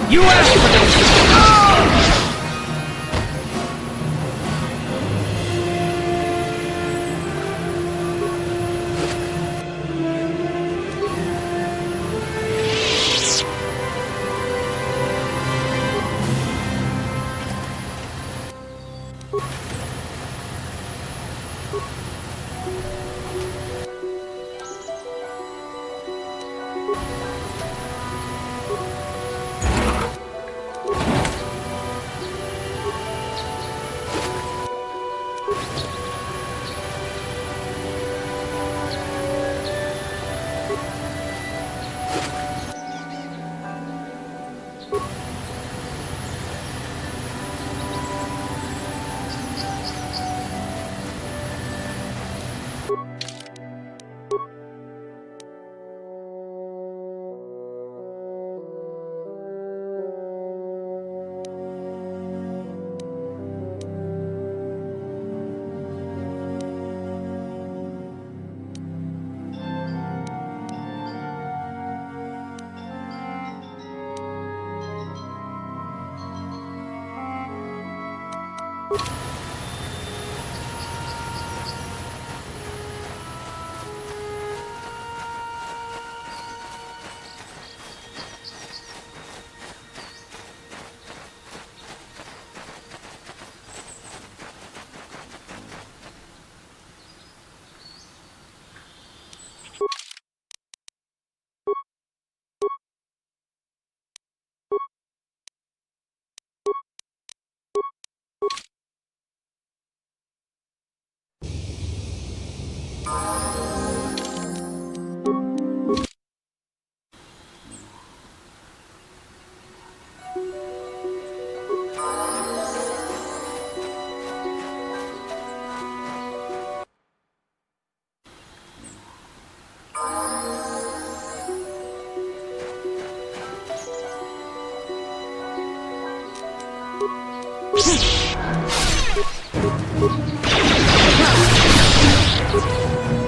You asked for this!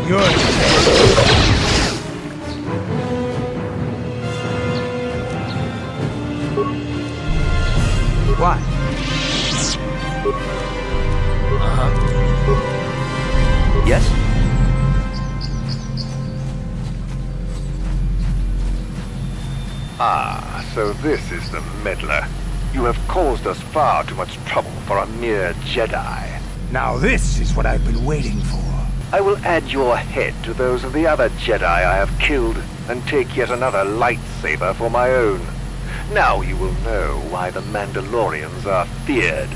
Good. Why? Yes? Ah, so this is the meddler. You have caused us far too much trouble for a mere Jedi. Now this is what I've been waiting for. I will add your head to those of the other Jedi I have killed, and take yet another lightsaber for my own. Now you will know why the Mandalorians are feared.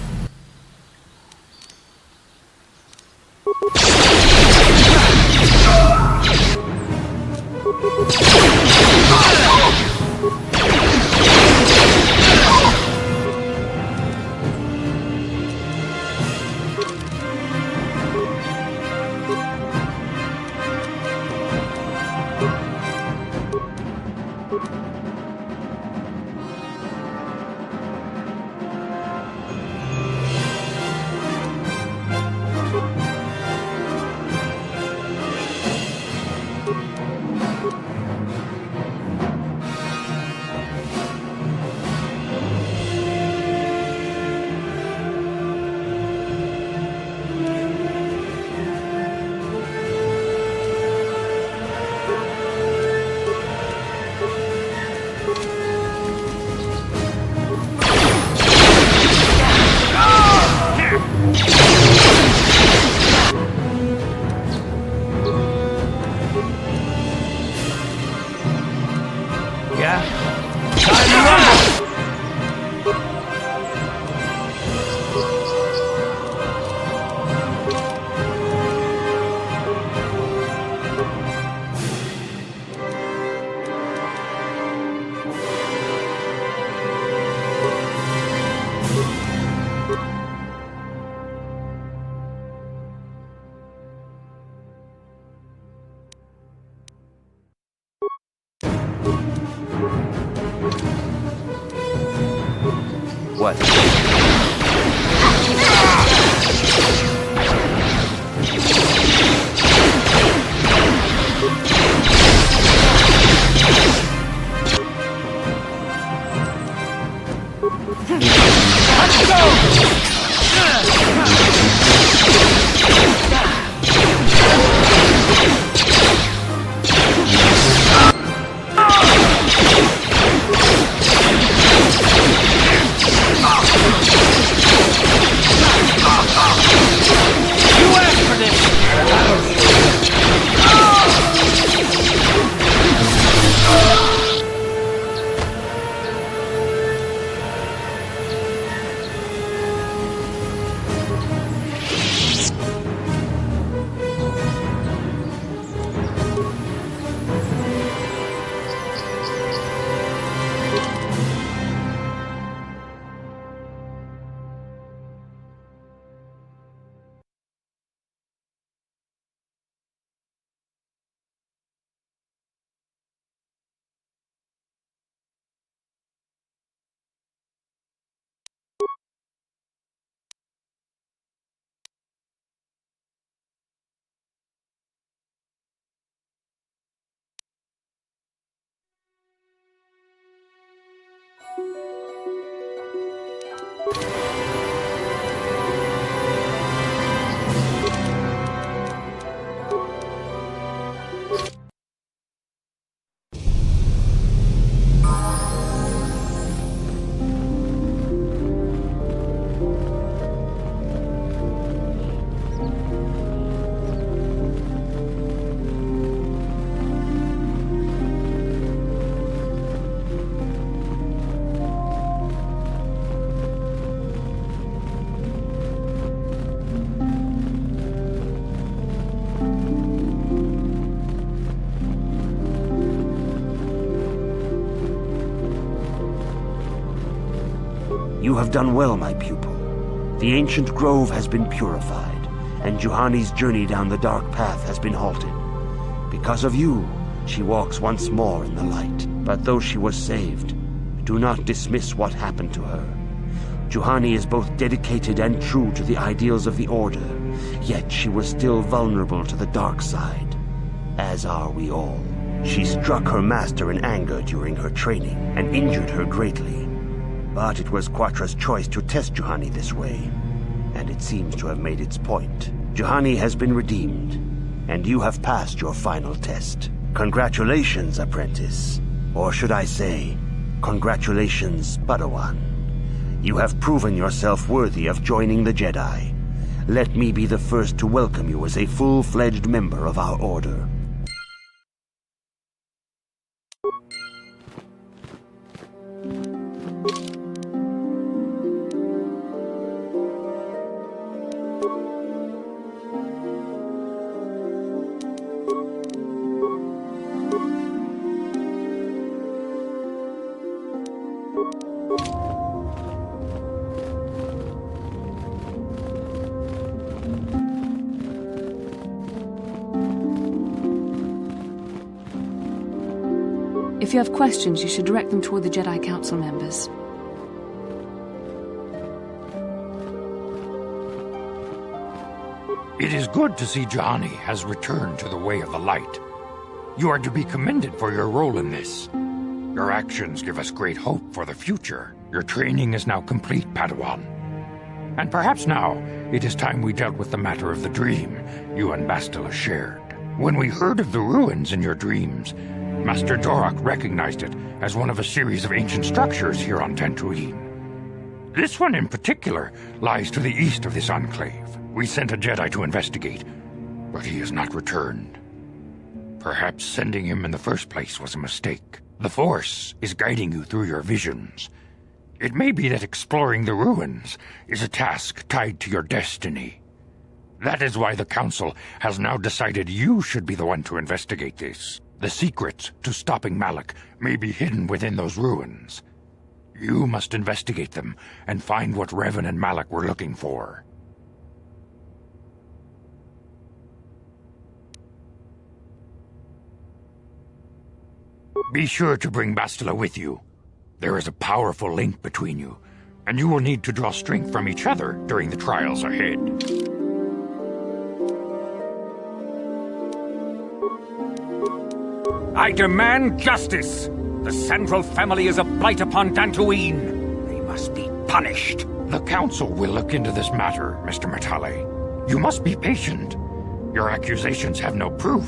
what? Let's go! You asked for this! You have done well, my pupil. The ancient grove has been purified, and Juhani's journey down the dark path has been halted. Because of you, she walks once more in the light. But though she was saved, do not dismiss what happened to her. Juhani is both dedicated and true to the ideals of the Order, yet she was still vulnerable to the dark side, as are we all. She struck her master in anger during her training, and injured her greatly. But it was Quatra's choice to test Juhani this way, and it seems to have made its point. Juhani has been redeemed, and you have passed your final test. Congratulations, apprentice. Or should I say, congratulations, Padawan. You have proven yourself worthy of joining the Jedi. Let me be the first to welcome you as a full-fledged member of our Order. If you have questions, you should direct them toward the Jedi Council members. It is good to see Juhani has returned to the way of the light. You are to be commended for your role in this. Your actions give us great hope for the future. Your training is now complete, Padawan. And perhaps now, it is time we dealt with the matter of the dream you and Bastila shared. When we heard of the ruins in your dreams, Master Dorak recognized it as one of a series of ancient structures here on Dantooine. This one in particular lies to the east of this enclave. We sent a Jedi to investigate, but he has not returned. Perhaps sending him in the first place was a mistake. The Force is guiding you through your visions. It may be that exploring the ruins is a task tied to your destiny. That is why the Council has now decided you should be the one to investigate this. The secrets to stopping Malak may be hidden within those ruins. You must investigate them and find what Revan and Malak were looking for. Be sure to bring Bastila with you. There is a powerful link between you, and you will need to draw strength from each other during the trials ahead. I demand justice! The Central family is a blight upon Dantooine. They must be punished. The Council will look into this matter, Mr. Matale. You must be patient. Your accusations have no proof,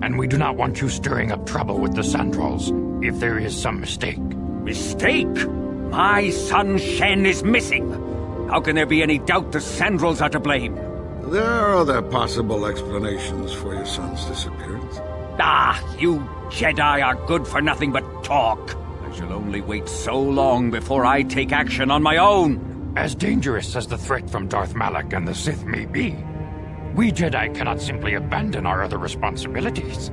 and we do not want you stirring up trouble with the Sandrals if there is some mistake. Mistake? My son Shen is missing. How can there be any doubt the Sandrals are to blame? There are other possible explanations for your son's disappearance. Ah, you Jedi are good for nothing but talk. I shall only wait so long before I take action on my own. As dangerous as the threat from Darth Malak and the Sith may be, we Jedi cannot simply abandon our other responsibilities.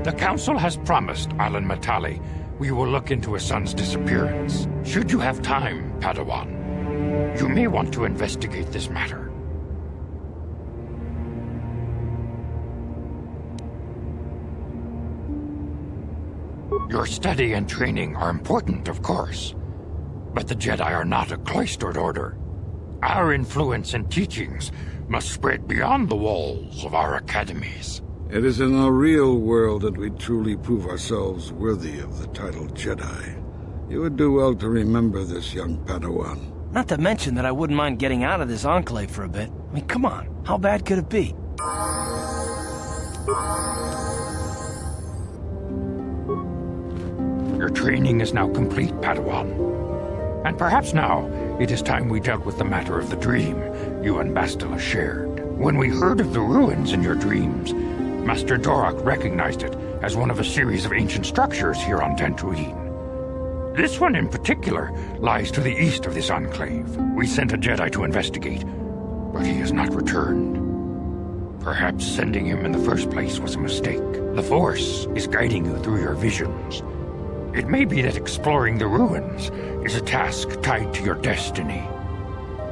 The Council has promised Alan Matale we will look into his son's disappearance. Should you have time, Padawan, you may want to investigate this matter. Your study and training are important, of course, but the Jedi are not a cloistered order. Our influence and teachings must spread beyond the walls of our academies. It is in the real world that we truly prove ourselves worthy of the title Jedi. You would do well to remember this, young Padawan. Not to mention that I wouldn't mind getting out of this enclave for a bit. I mean, come on, how bad could it be? Your training is now complete, Padawan. And perhaps now it is time we dealt with the matter of the dream you and Bastila shared. When we heard of the ruins in your dreams, Master Dorak recognized it as one of a series of ancient structures here on Dantooine. This one in particular lies to the east of this enclave. We sent a Jedi to investigate, but he has not returned. Perhaps sending him in the first place was a mistake. The Force is guiding you through your visions. It may be that exploring the ruins is a task tied to your destiny.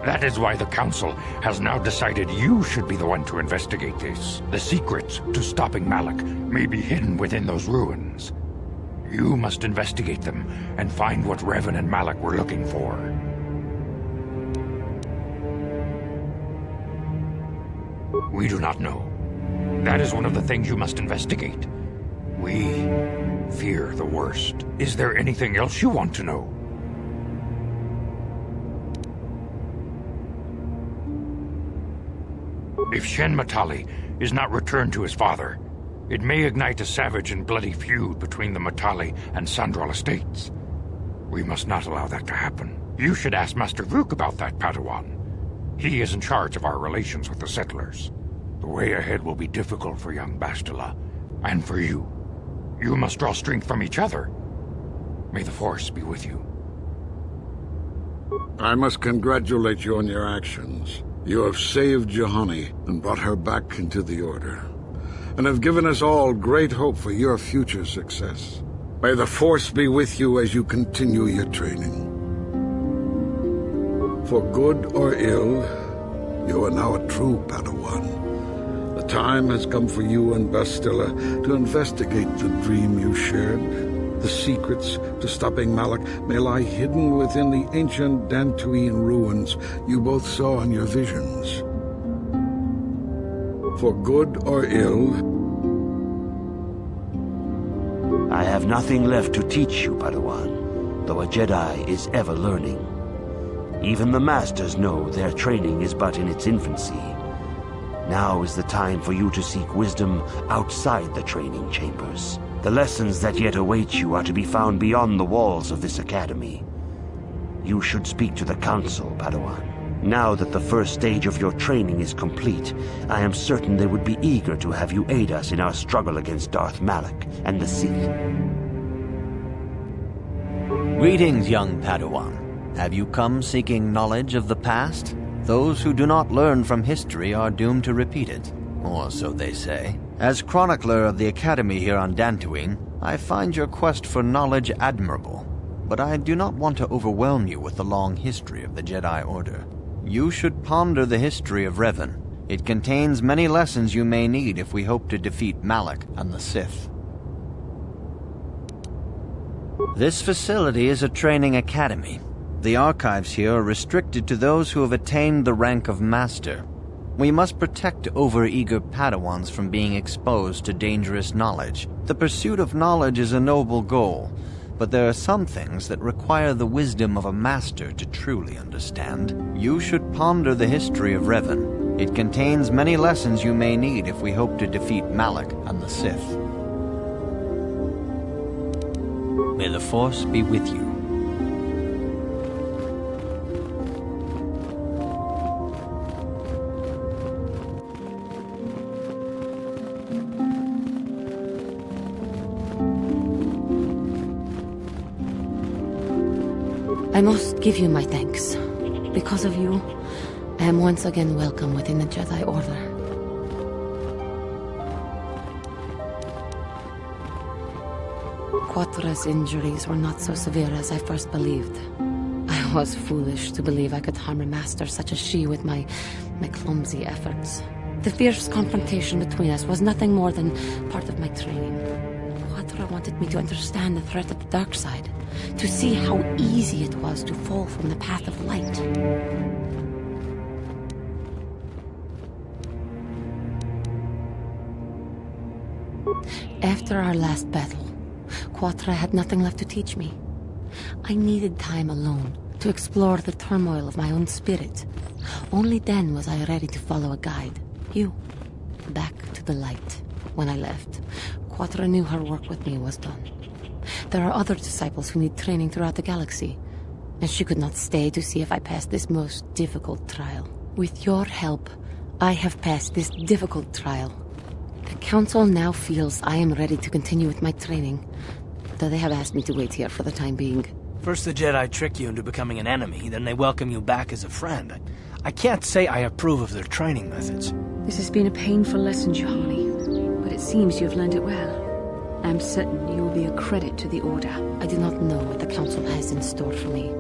That is why the Council has now decided you should be the one to investigate this. The secrets to stopping Malak may be hidden within those ruins. You must investigate them and find what Revan and Malak were looking for. We do not know. That is one of the things you must investigate. We fear the worst. Is there anything else you want to know? If Shen Matale is not returned to his father, it may ignite a savage and bloody feud between the Matale and Sandral estates. We must not allow that to happen. You should ask Master Vuk about that, Padawan. He is in charge of our relations with the settlers. The way ahead will be difficult for young Bastila, and for you. You must draw strength from each other. May the Force be with you. I must congratulate you on your actions. You have saved Juhani and brought her back into the Order, and have given us all great hope for your future success. May the Force be with you as you continue your training. For good or ill, you are now a true Padawan. The time has come for you and Bastila to investigate the dream you shared. The secrets to stopping Malak may lie hidden within the ancient Dantooine ruins you both saw in your visions. For good or ill, I have nothing left to teach you, Padawan, though a Jedi is ever learning. Even the Masters know their training is but in its infancy. Now is the time for you to seek wisdom outside the training chambers. The lessons that yet await you are to be found beyond the walls of this academy. You should speak to the Council, Padawan. Now that the first stage of your training is complete, I am certain they would be eager to have you aid us in our struggle against Darth Malak and the Sith. Greetings, young Padawan. Have you come seeking knowledge of the past? Those who do not learn from history are doomed to repeat it, or so they say. As chronicler of the Academy here on Dantooine, I find your quest for knowledge admirable, but I do not want to overwhelm you with the long history of the Jedi Order. You should ponder the history of Revan. It contains many lessons you may need if we hope to defeat Malak and the Sith. This facility is a training academy. The archives here are restricted to those who have attained the rank of Master. We must protect overeager Padawans from being exposed to dangerous knowledge. The pursuit of knowledge is a noble goal, but there are some things that require the wisdom of a master to truly understand. You should ponder the history of Revan. It contains many lessons you may need if we hope to defeat Malak and the Sith. May the Force be with you. I must give you my thanks. Because of you, I am once again welcome within the Jedi Order. KOTOR's injuries were not so severe as I first believed. I was foolish to believe I could harm a master such as she with my clumsy efforts. The fierce confrontation between us was nothing more than part of my training. KOTOR wanted me to understand the threat of the dark side, to see how easy it was to fall from the path of light. After our last battle, KOTOR had nothing left to teach me. I needed time alone to explore the turmoil of my own spirit. Only then was I ready to follow a guide. You. Back to the light. When I left, KOTOR knew her work with me was done. There are other disciples who need training throughout the galaxy, and she could not stay to see if I passed this most difficult trial. With your help, I have passed this difficult trial. The Council now feels I am ready to continue with my training, though they have asked me to wait here for the time being. First the Jedi trick you into becoming an enemy, then they welcome you back as a friend. I can't say I approve of their training methods. This has been a painful lesson, Juhani, but it seems you have learned it well. I'm certain you will be a credit to the Order. I do not know what the Council has in store for me,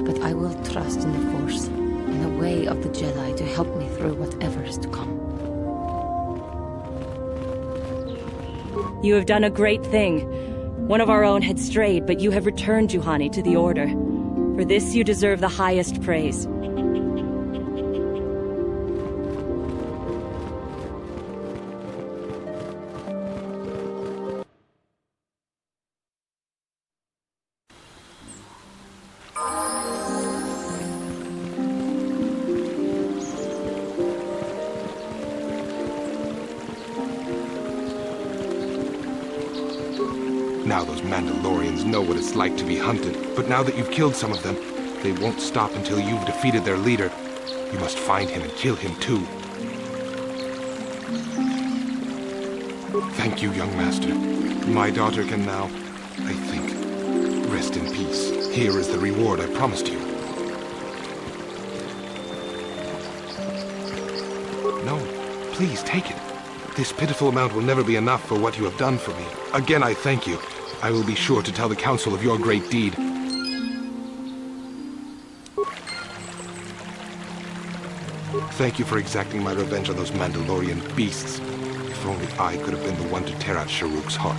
but I will trust in the Force and the way of the Jedi to help me through whatever is to come. You have done a great thing. One of our own had strayed, but you have returned Juhani to the Order. For this you deserve the highest praise. Now those Mandalorians know what it's like to be hunted, but now that you've killed some of them, they won't stop until you've defeated their leader. You must find him and kill him too. Thank you, young master. My daughter can now, I think, rest in peace. Here is the reward I promised you. No, please take it. This pitiful amount will never be enough for what you have done for me. Again, I thank you. I will be sure to tell the Council of your great deed. Thank you for exacting my revenge on those Mandalorian beasts. If only I could have been the one to tear out Sherruk's heart.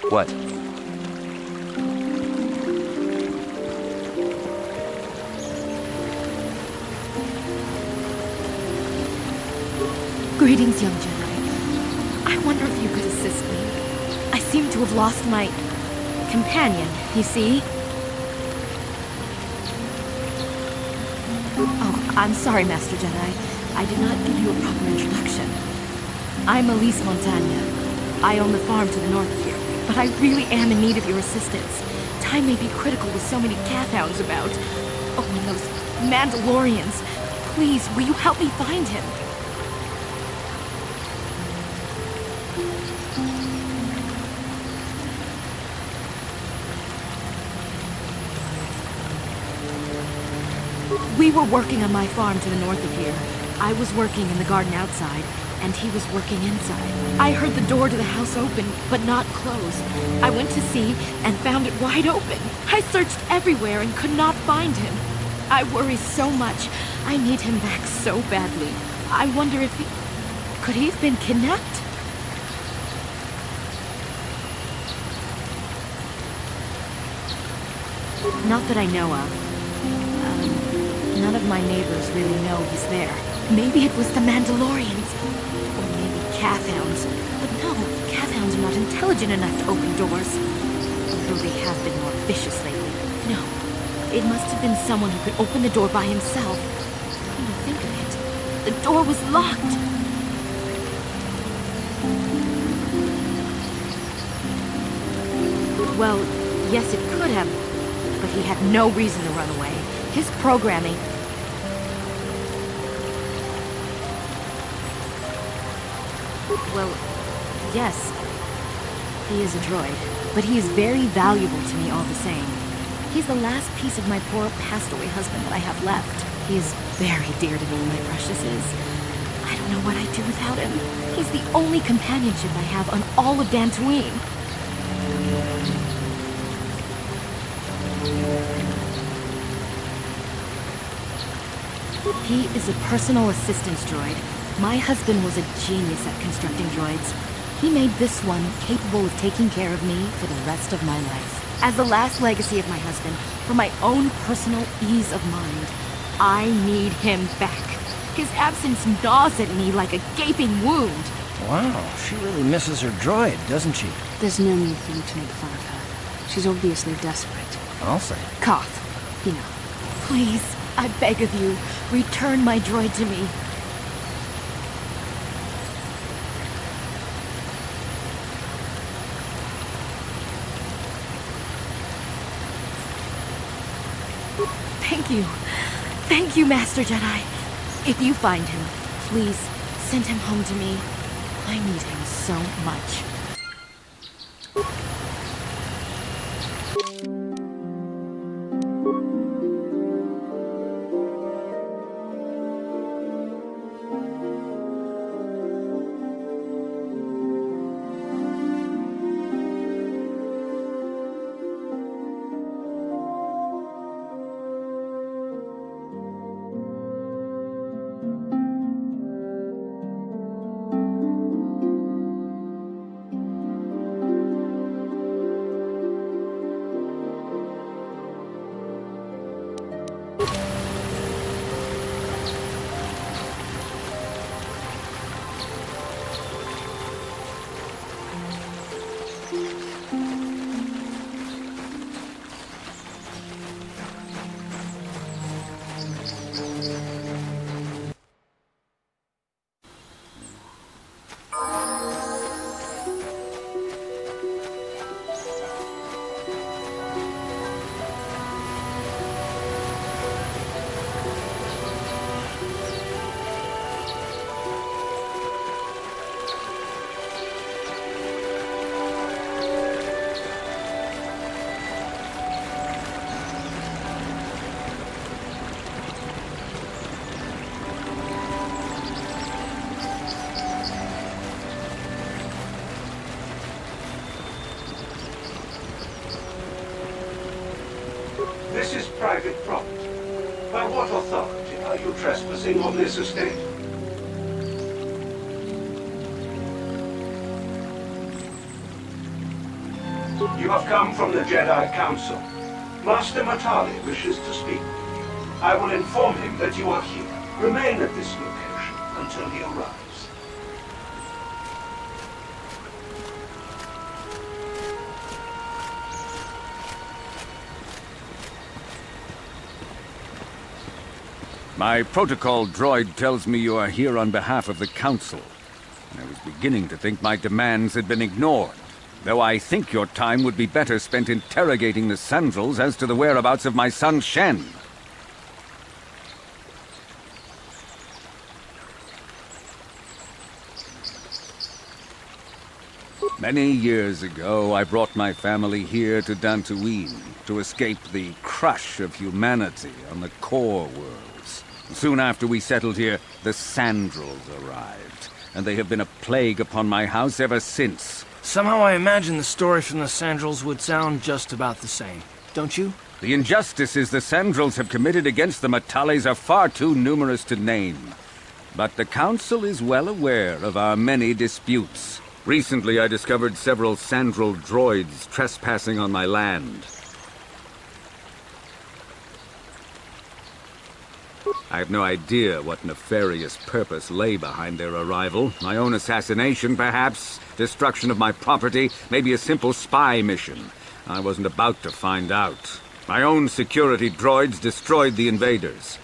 What? Greetings, young Jedi. I wonder if you could assist me. I seem to have lost my companion, you see? Oh, I'm sorry, Master Jedi. I did not give you a proper introduction. I'm Elise Montagna. I own the farm to the north of here, but I really am in need of your assistance. Time may be critical with so many Cathhounds about. Oh, and those Mandalorians. Please, will you help me find him? We were working on my farm to the north of here. I was working in the garden outside, and he was working inside. I heard the door to the house open, but not close. I went to see and found it wide open. I searched everywhere and could not find him. I worry so much. I need him back so badly. I wonder if he... Could he have been kidnapped? Not that I know of. None of my neighbors really know he's there. Maybe it was the Mandalorians. Or maybe Cathhounds. But no, Cathhounds are not intelligent enough to open doors. Although they have been more vicious lately. No, it must have been someone who could open the door by himself. Come to think of it, the door was locked. Well, yes, it could have, but he had no reason to run away. His programming... Well, yes, he is a droid, but he is very valuable to me all the same. He's the last piece of my poor passed-away husband that I have left. He is very dear to me, my precious is. I don't know what I'd do without him. He's the only companionship I have on all of Dantooine. He is a personal assistance droid. My husband was a genius at constructing droids. He made this one capable of taking care of me for the rest of my life. As the last legacy of my husband, for my own personal ease of mind, I need him back. His absence gnaws at me like a gaping wound. Wow, she really misses her droid, doesn't she? There's no need for you to make fun of her. She's obviously desperate. I'll say. Koth, you know. Please, I beg of you, return my droid to me. Thank you. Thank you, Master Jedi. If you find him, please send him home to me. I need him so much. This is private property. By what authority are you trespassing on this estate? You have come from the Jedi Council. Master Matali wishes to speak with you. I will inform him that you are here. Remain at this location until he arrives. My protocol droid tells me you are here on behalf of the Council. I was beginning to think my demands had been ignored, though I think your time would be better spent interrogating the Sandrels as to the whereabouts of my son Shen. Many years ago, I brought my family here to Dantooine to escape the crush of humanity on the core worlds. Soon after we settled here, the Sandrels arrived, and they have been a plague upon my house ever since. Somehow I imagine the story from the Sandrels would sound just about the same, don't you? The injustices the Sandrels have committed against the Matales are far too numerous to name. But the Council is well aware of our many disputes. Recently, I discovered several Sandrel droids trespassing on my land. I have no idea what nefarious purpose lay behind their arrival. My own assassination, perhaps? Destruction of my property? Maybe a simple spy mission? I wasn't about to find out. My own security droids destroyed the invaders.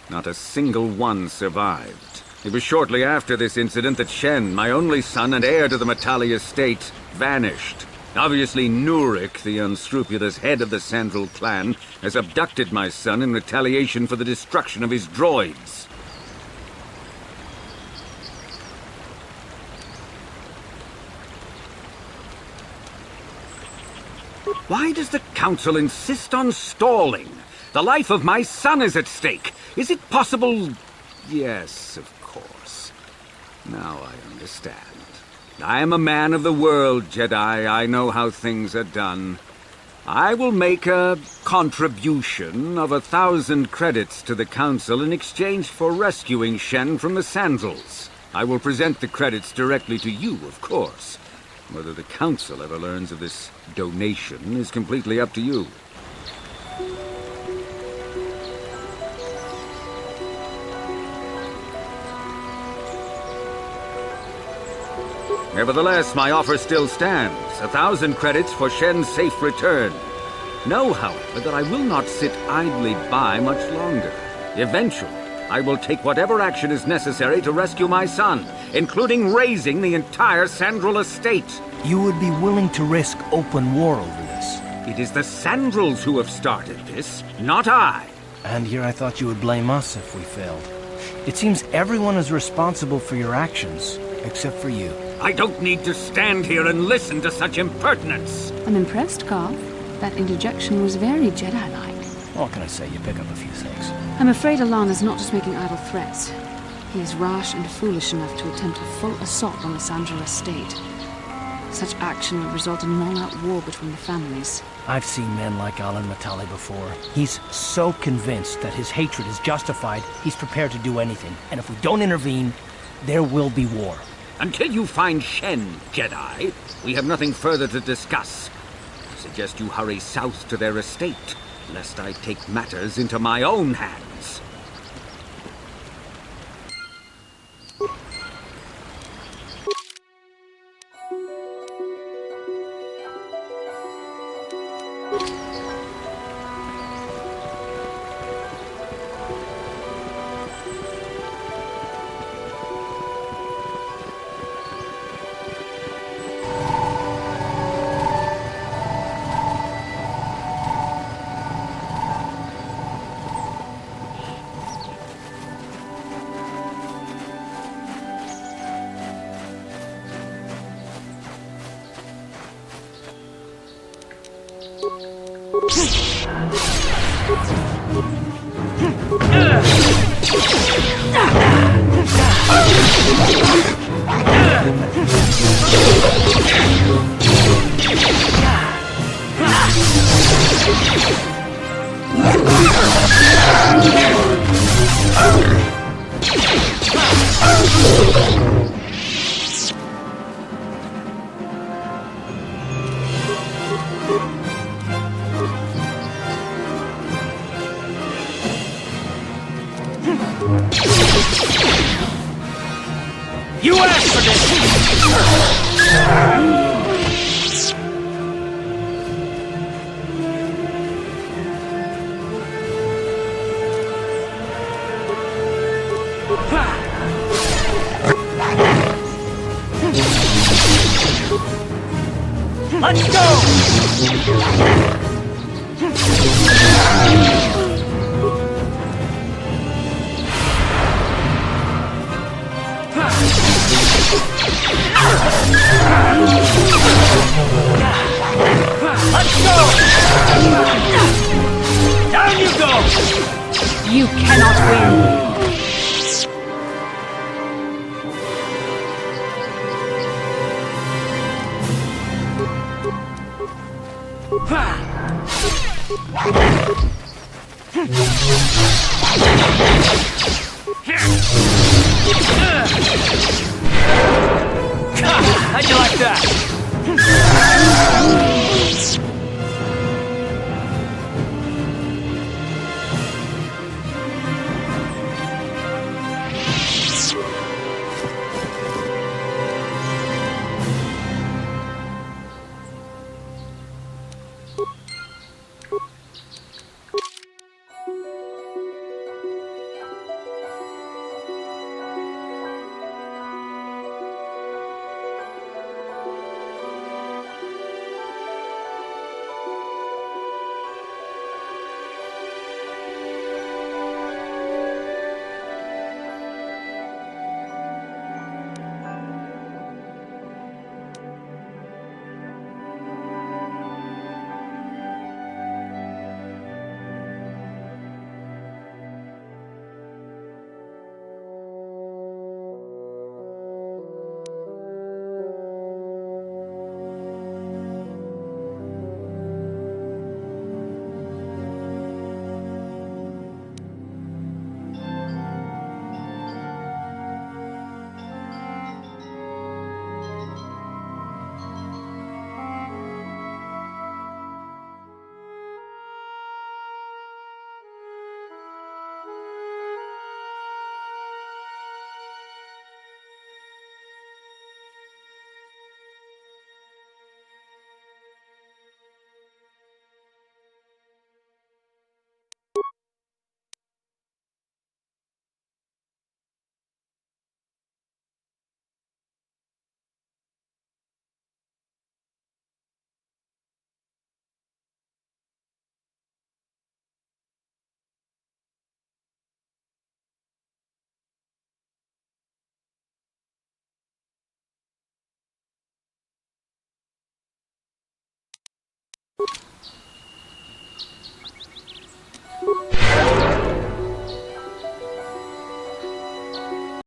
Not a single one survived. It was shortly after this incident that Shen, my only son and heir to the Matali estate, vanished. Obviously, Nurik, the unscrupulous head of the Sandrel clan, has abducted my son in retaliation for the destruction of his droids. Why does the Council insist on stalling? The life of my son is at stake. Is it possible? Yes, of course. Now I understand. I am a man of the world, Jedi. I know how things are done. I will make a contribution of 1,000 credits to the Council in exchange for rescuing Shen from the Sandrels. I will present the credits directly to you, of course. Whether the Council ever learns of this donation is completely up to you. Nevertheless, my offer still stands. 1,000 credits for Shen's safe return. Know, however, that I will not sit idly by much longer. Eventually, I will take whatever action is necessary to rescue my son, including raising the entire Sandrel estate. You would be willing to risk open war over this? It is the Sandrels who have started this, not I. And here I thought you would blame us if we failed. It seems everyone is responsible for your actions, except for you. I don't need to stand here and listen to such impertinence. I'm impressed, Carl. That interjection was very Jedi-like. What can I say? You pick up a few things. I'm afraid Alan is not just making idle threats. He is rash and foolish enough to attempt a full assault on the Sandrel estate. Such action would result in an all-out war between the families. I've seen men like Alan Matali before. He's so convinced that his hatred is justified, he's prepared to do anything. And if we don't intervene, there will be war. Until you find Shen, Jedi, we have nothing further to discuss. I suggest you hurry south to their estate, lest I take matters into my own hands. You asked for this! Let's go! Let's go! Down you go! You cannot win!